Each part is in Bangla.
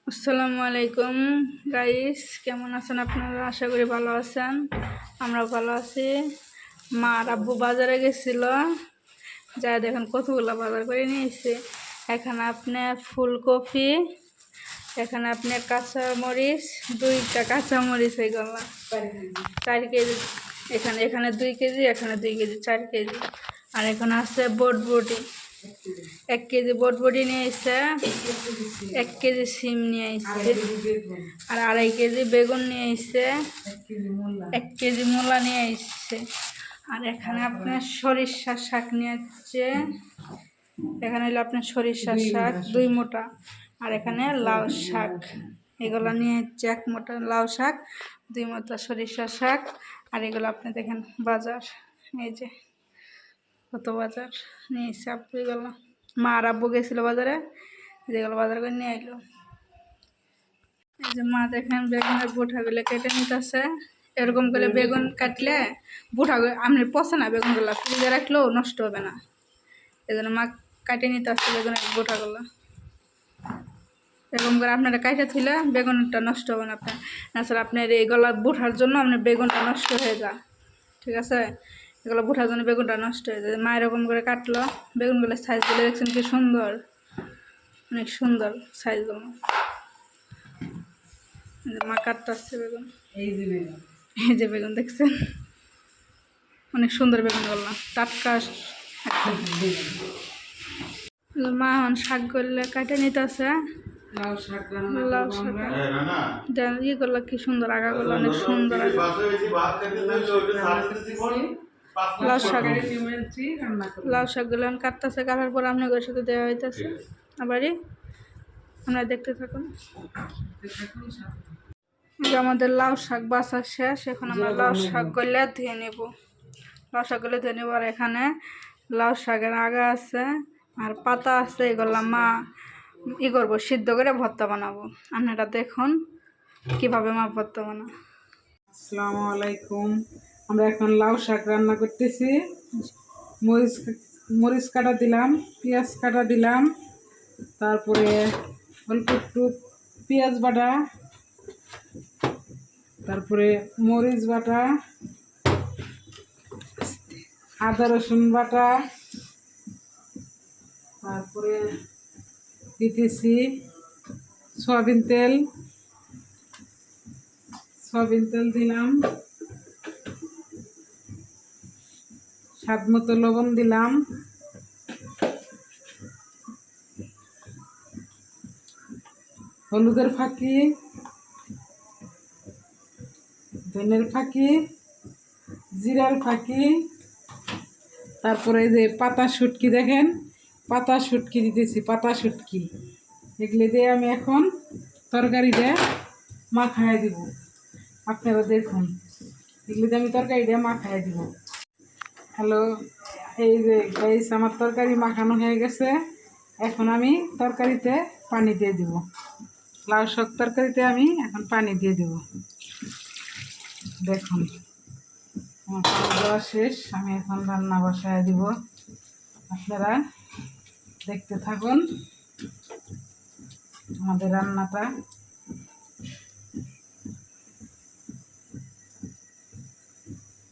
আসসালামু আলাইকুম গাইস, কেমন আছেন আপনারা? আশা করি ভালো আছেন। আমরা ভালো আছি। মা আর আব্বু বাজারে গেছিল, যা দেখেন কতগুলো বাজার করে নিয়ে এসেছে। এখানে আপনার ফুলকপি, এখানে আপনার কাঁচামরিচ, 2টা কাঁচামরিচ হয়ে গেল 4 কেজি। এখানে এখানে 2 কেজি, এখানে 2 কেজি, 4 কেজি। আর এখানে আছে বটবটি, 1 কেজি বটবটি নিয়ে এসছে, 1 কেজি সিম নিয়ে এসছে, আর 2.5 কেজি বেগুন নিয়ে এসছে, 1 কেজি মূলা নিয়ে এসছে। আর এখানে আপনার সরিষার শাক নিয়ে আসছে, এখানে হলো আপনার সরিষার শাক 2 মোটা। আর এখানে লাউ শাক, এগুলো নিয়ে হচ্ছে 1 মোটা লাউ শাক, 2 মোটা সরিষার শাক। আর এগুলো আপনি দেখেন বাজার, এই যে কত বাজার নিয়ে এসছে আব্বু। এগুলো মা আর আব্বু গেছিল বাজারে, যেগুলো বাজার করে নিয়ে আইলো। এই যে মা দেখেন বেগুনের বুঠাগুলো কেটে নিতেছে। এরকম করে বেগুন কাটলে বুঠাগুলো আপনি পচে না, বেগুনগুলো ফ্রিজে রাখলেও নষ্ট হবে না। এই জন্য মা কাটে নিতে আসছে বেগুনের বুঠাগুলো। এরকম করে আপনারা কাটে থইলে বেগুনটা নষ্ট হবে না আপনার। তাছাড়া আপনার এইগুলা বুঠার জন্য আপনার বেগুনটা নষ্ট হয়ে যায়, ঠিক আছে? এগুলো বুঠার জন্য বেগুনটা নষ্ট হয়ে যায়। মা এরকম করে কাটলো বেগুনগুলোর সাইজগুলো, দেখছেন কি সুন্দর, অনেক সুন্দর সাইজগুলো। মা কাটতে আসছে বেগুন, এই যে বেগুন দেখছেন, অনেক সুন্দর বেগুনগুলো, টাটকা। মা এখন শাকগুলো কাটে নিতেছে। লাউ শাক ই করলো কি সুন্দর, আগাগুলো অনেক সুন্দর। লাউ শাকগুলো কাটতেছে, কাটার পর আপনাদের সাথে দেওয়া হইতেছে। আবারই আমরা দেখতে থাকুন। আমাদের লাউ শাক বাছা শেষ, এখন আমরা লাউ শাকগুলো ধুয়ে নেব। লাউ শাকগুলো ধুয়ে নেব। আর এখানে লাউ শাকের আগা আছে আর পাতা আছে, এগুলো মা করবো, সিদ্ধ করে ভর্তা বানাবো। আপনারা দেখুন কিভাবে মা ভর্তা বানাবো। আসসালামু আলাইকুম। আমরা এখন লাউ শাক রান্না করতেছি। মরিচ কাটা দিলাম, পেঁয়াজ কাটা দিলাম, তারপরে অল্প একটু পেঁয়াজ বাটা, তারপরে মরিচ বাটা, আদা রসুন বাটা, তারপরে দিতেছি সয়াবিন তেল দিলাম, স্বাদ মতো লবণ দিলাম, হলুদের ফাঁকি, ধনের ফাঁকি, জিরার ফাঁকি, তারপরে যে পাতা শুটকি, দেখেন পাতা শুটকি দিতেছি, পাতা শুটকি। এগুলো দিয়ে আমি এখন তরকারিটা মাখায় দিব। আপনারা দেখুন, এগুলো দিয়ে আমি তরকারিটা মাখায় দিব। হ্যালো, এই যে গাইস, আমার তরকারি মাখানো হয়ে গেছে। এখন আমি তরকারিতে পানি দিয়ে দিব। লাউ শাক তরকারিতে আমি এখন পানি দিয়ে দেব। দেখুন আমার পানি দেওয়া শেষ, আমি এখন রান্না বসায় দিব। আপনারা দেখতে থাকুন আমাদের রান্নাটা।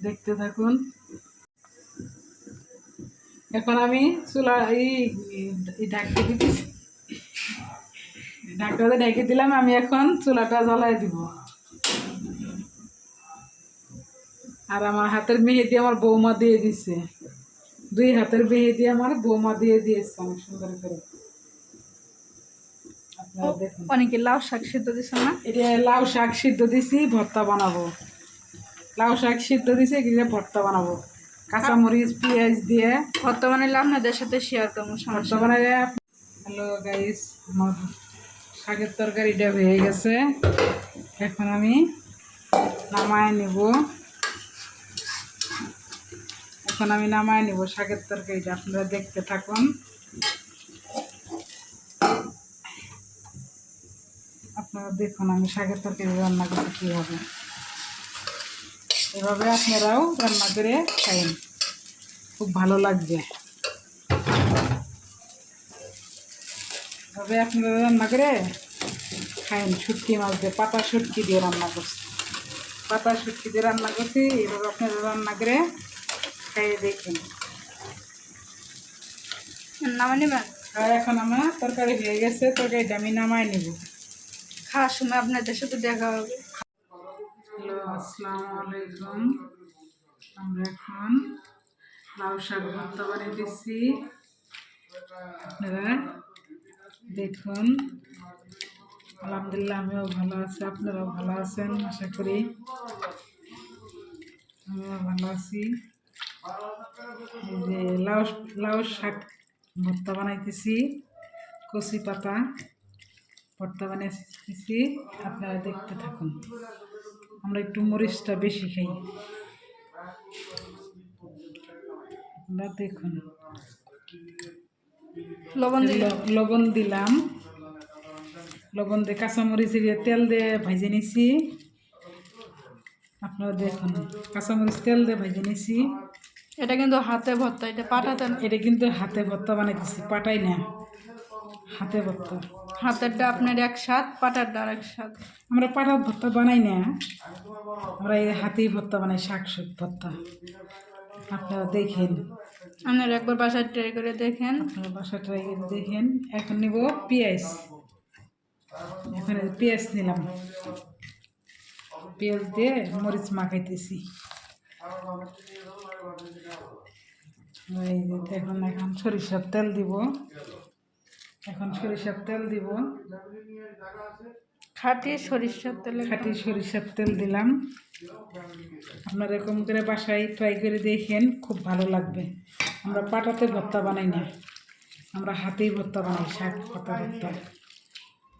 দেখতে থাকুন। এখন আমি চুলা ঢাকতে দিতেছি, ঢাকটাতে ঢেকে দিলাম। আমি এখন চুলাটা জ্বালাই দিব। আর আমার হাতের মেহেদি আমার বৌমা দিয়ে দিছে, 2 হাতের মেহেদি আমার বৌমা দিয়ে দিয়েছে অনেক সুন্দর করে। আপনারা দেখুন। অনেকে লাউ শাক সিদ্ধ দিচ্ছে না, এটা লাউ শাক সিদ্ধ দিছি, ভর্তা বানাবো। লাউ শাক সিদ্ধ দিছে, এগুলো ভর্তা বানাবো কাঁচামরিচ পেঁয়াজ দিয়ে। ভর্তা বানাইলে আপনাদের সাথে শেয়ার করবো, ভর্তা সমস্যা নেই। বানাইলে। হ্যালো গাইস, আমার শাকের তরকারিটা হয়ে গেছে। এখন আমি নামায় নেব। শাকের তরকারিটা, আপনারা দেখতে থাকুন। আপনারা দেখুন আমি শাকের তরকারি রান্না করতে কীভাবে। এভাবে আপনারাও রান্না করে খাবেন, খুব ভালো লাগবে। এভাবে আপনারা রান্না করে খায়েন শুটকি মাছ দিয়ে, পাতা শুটকি দিয়ে রান্না করছি। পাতা শুটকি দিয়ে রান্না করছি, এভাবে আপনারা রান্না করে খাইয়ে দেখেন। নামা নেবেন? আর এখন আমার তরকারি হয়ে গেছে, তরকারিটা আমি নামাই নেব। খাওয়ার সময় আপনাদের সাথে দেখা হবে। হ্যালো, আসসালামু আলাইকুম। আমরা এখন লাউ শাক ভর্তা বানিয়েছি, আপনারা দেখুন। আলহামদুলিল্লাহ, আমিও ভালো আছি, আপনারাও ভালো আছেন আশা করি। আমিও ভালো আছি। এই যে লাউ লাউ শাক ভর্তা বানাইতেছি, কচি পাতা ভর্তা বানিয়েছি, আপনারা দেখতে থাকুন। আমরা একটু মরিচটা বেশি খাই, আপনারা দেখুন। লবণ দিলে লবণ দিলাম, লবণ দিয়ে কাঁচামরিচ দিয়ে তেল দিয়ে ভেজে নিছি। আপনারা দেখুন, কাঁচামরিচ তেল দিয়ে ভেজে নিছি। এটা কিন্তু হাতে ভর্তা, এটা পাঠাতে না। এটা কিন্তু হাতে ভর্তা বানাইতেছি, পাটাই না, হাতে ভর্তা। হাতেরটা আপনার এক স্বাদ, পাটারটা আর এক স্বাদ। আমরা পাটার ভর্তা বানাই না, আমরা এই হাতেই ভর্তা বানাই, শাক ভর্তা। আপনারা দেখেন, আপনারা একবার বাসায় ট্রাই করে দেখেন। আপনারা বাসা ট্রাই করে দেখেন। এখন নিব পেঁয়াজ, এখানে পেঁয়াজ নিলাম, পেঁয়াজ দিয়ে মরিচ মাখাইতেছি। এই যে দেখুন, এখন সরিষার তেল দিব, এখন সরিষার তেল দিব, খাঁটি সরিষার তেলে। খাঁটি সরিষার তেল দিলাম। আপনারা এরকম করে বাসায় ট্রাই করে দেখেন, খুব ভালো লাগবে। আমরা পাটাতে ভর্তা বানাই না, আমরা হাতেই ভর্তা বানাই, শাক পাতা ভর্তা।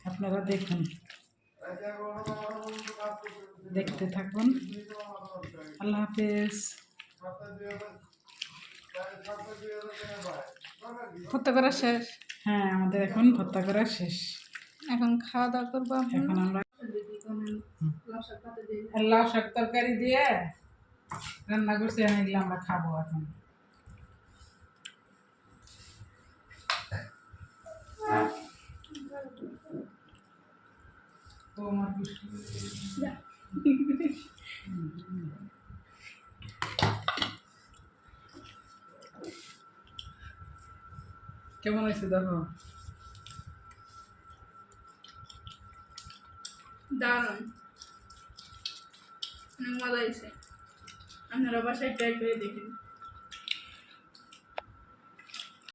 আপনারা দেখুন, দেখতে থাকুন। আল্লাহ হাফেজ। ভর্তা করা শেষ, হ্যাঁ, আমাদের এখন ভর্তা করা শেষ। এখন খাওয়া দাওয়া করবো। এখন আমরা লাউ শাক তরকারি দিয়ে রান্না করছি, এগুলো আমরা খাবো এখন। কেমন হয়েছে দেখো? দারুণ, অনেক মজা হয়েছে। আপনারা বাসায় ট্রাই করে দেখেন।